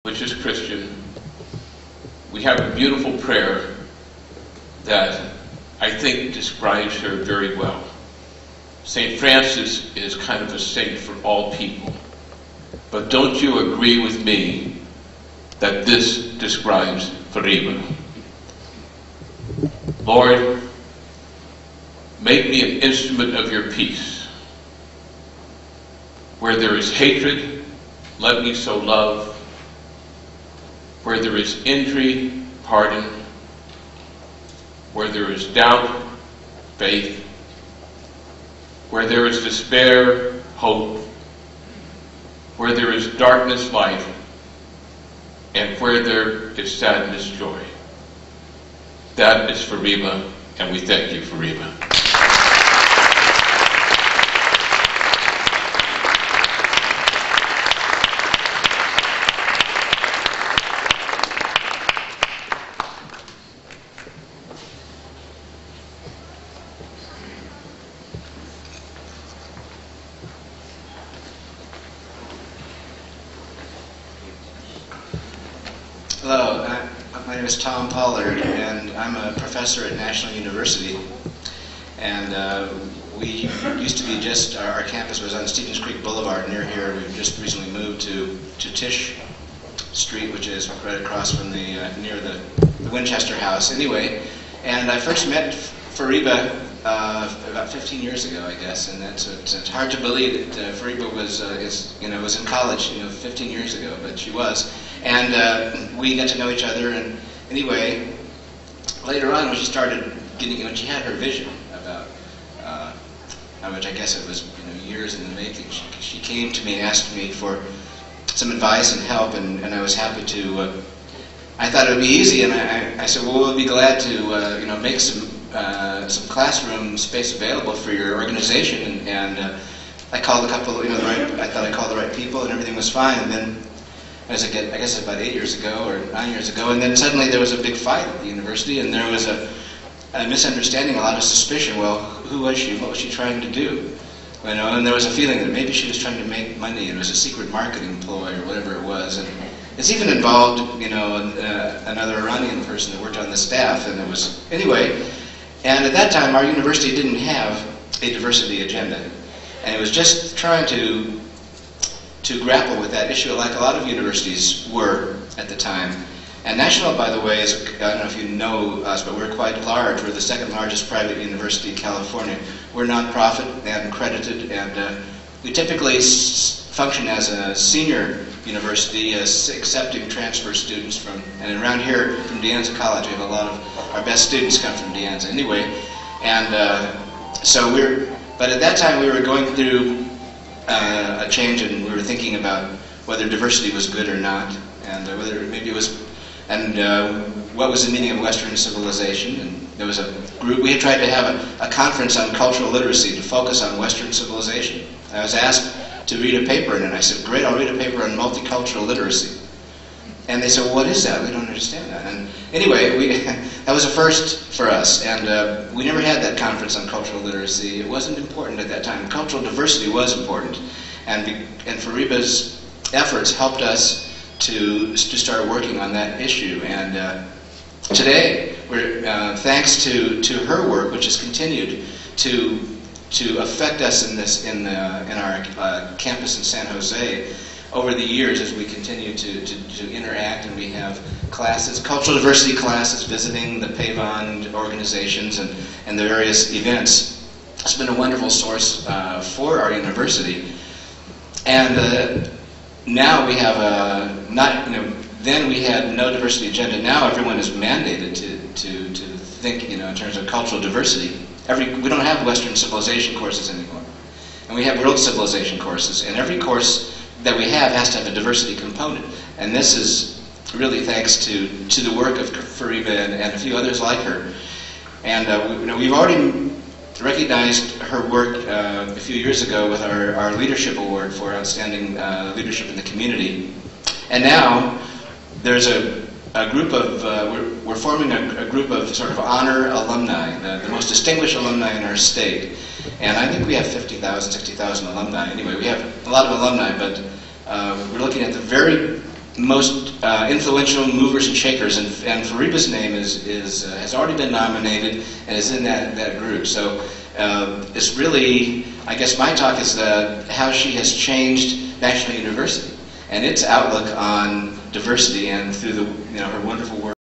which is Christian, we have a beautiful prayer that I think describes her very well. St. Francis is kind of a saint for all people. But don't you agree with me that this describes Fariba? Lord, make me an instrument of your peace. Where there is hatred, let me sow love. Where there is injury, pardon. Where there is doubt, faith. Where there is despair, hope. Where there is darkness, light. And where there is sadness, joy. That is Fariba, and we thank you, Fariba. Hello, my name is Tom Pollard, and I'm a professor at National University. And we used to be just, our campus was on Stevens Creek Boulevard near here. We've just recently moved to Tisch Street, which is right across from near the Winchester House. Anyway, and I first met Fariba about 15 years ago, I guess, and it's hard to believe that Fariba was in college, 15 years ago, but she was. And we got to know each other, and anyway, later on when she started getting, when she had her vision about, which I guess it was years in the making, she came to me and asked me for some advice and help, and I was happy to. I thought it would be easy, and I said, well, we'll be glad to make some classroom space available for your organization, and I called a couple, I thought I called the right people, and everything was fine, and then. I guess about 8 years ago or 9 years ago, and then suddenly there was a big fight at the university, and there was a misunderstanding, a lot of suspicion. Well, who was she? What was she trying to do? And there was a feeling that maybe she was trying to make money, and it was a secret marketing ploy or whatever it was. And it's even involved, another Iranian person that worked on the staff, and it was anyway. And at that time, our university didn't have a diversity agenda, and it was just trying to grapple with that issue like a lot of universities were at the time. And National, by the way, is, I don't know if you know us, but we're quite large. We're the second largest private university in California. We're nonprofit and accredited, and we typically function as a senior university, accepting transfer students from, and around here from De Anza College, we have a lot of our best students come from De Anza anyway. And but at that time we were going through a change, and we were thinking about whether diversity was good or not, and whether maybe it was, and what was the meaning of Western civilization. And there was a group, we had tried to have a conference on cultural literacy to focus on Western civilization. I was asked to read a paper, and I said, great, I'll read a paper on multicultural literacy. And they said, well, what is that? We don't understand that. And anyway, that was a first for us, and we never had that conference on cultural literacy. It wasn't important at that time. Cultural diversity was important, and Fariba's efforts helped us to start working on that issue. And today, we're thanks to her work, which has continued to affect us in our campus in San Jose. Over the years, as we continue to interact, and we have classes, cultural diversity classes, visiting the Pavon organizations and the various events. It's been a wonderful source for our university. And now we have then we had no diversity agenda. Now everyone is mandated to think, in terms of cultural diversity. We don't have Western civilization courses anymore, and we have world civilization courses, and every course that we have has to have a diversity component. And this is really thanks to the work of Fariba and a few others like her. And we've already recognized her work a few years ago with our leadership award for outstanding leadership in the community. And now there's a group of, we're forming a group of sort of honor alumni, the most distinguished alumni in our state. And I think we have 50,000, 60,000 alumni. Anyway, we have a lot of alumni, but we're looking at the very most influential movers and shakers, and Fariba's name has already been nominated and is in that group. So it's really, I guess my talk is how she has changed National University and its outlook on diversity, and through her wonderful work.